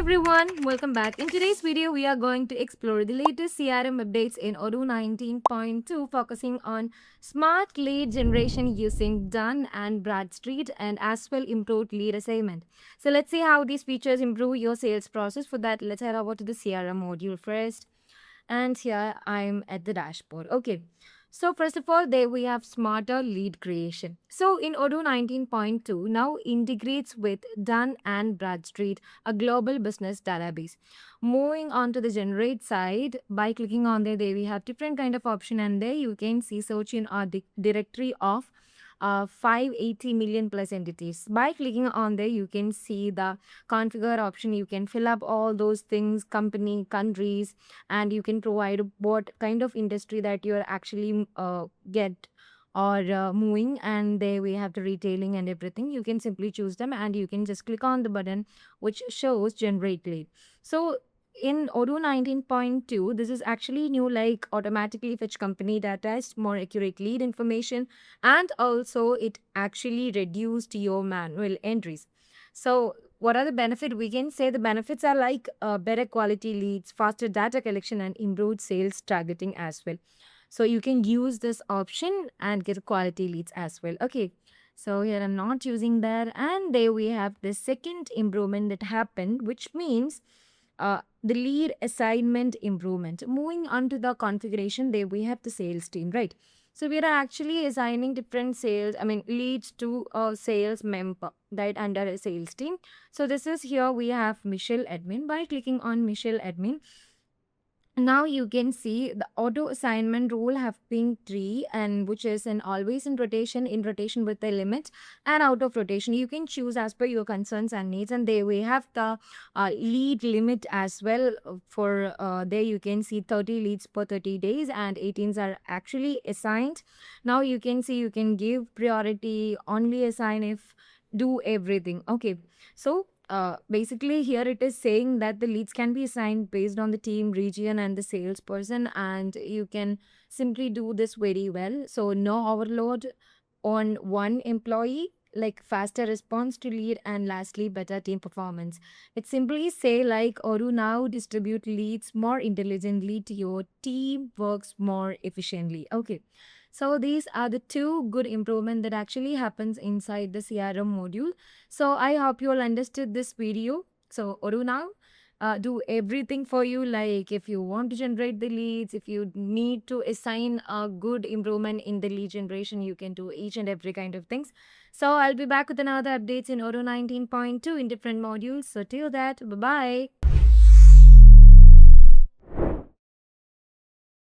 everyone, welcome back. In today's video, we are going to explore the latest CRM updates in Odoo 19.2, focusing on smart lead generation using Dun and Bradstreet and as well improved lead assignment. So let's see how these features improve your sales process. For that, let's head over to the CRM module first. And here I'm at the dashboard. Okay. So first of all, there we have smarter lead creation. So in Odoo 19.2 now integrates with Dun and Bradstreet, a global business database. Moving on to the generate side, by clicking on there we have different kind of option, and there you can see search in our directory of 580 million plus entities. By clicking on there, you can see the configure option. You can fill up all those things, company, countries, and you can provide what kind of industry that you're actually get or moving. And there we have the retailing and everything. You can simply choose them and you can just click on the button which shows generate lead. So in Odoo 19.2, this is actually new, like automatically fetch company data, more accurate lead information, and also it actually reduced your manual entries. So what are the benefits? We can say the benefits are like better quality leads, faster data collection, and improved sales targeting as well. So you can use this option and get quality leads as well. Okay. So here I'm not using that. And there we have the second improvement that happened, which means the lead assignment improvement. Moving on to the configuration, there we have the sales team, right? So we are actually assigning different leads to a sales member, right, under a sales team. So this is here we have Michelle admin. By clicking on Michelle admin, now you can see the auto assignment rule have been 3, and which is an always in rotation with the limit, and out of rotation. You can choose as per your concerns and needs, and there we have the lead limit as well. For there you can see 30 leads per 30 days and 18s are actually assigned. Now you can see you can give priority, only assign if, do everything. Okay, so basically here it is saying that the leads can be assigned based on the team, region, and the salesperson, and you can simply do this very well. So no overload on one employee, like faster response to lead, and lastly better team performance. It simply say like Odoo now distribute leads more intelligently to your team, works more efficiently. Okay, so these are the two good improvement that actually happens inside the CRM module. So I hope you all understood this video. So Odoo now do everything for you. Like if you want to generate the leads, if you need to assign a good improvement in the lead generation, you can do each and every kind of things. So I'll be back with another updates in Odoo 19.2 in different modules. So till that, bye bye.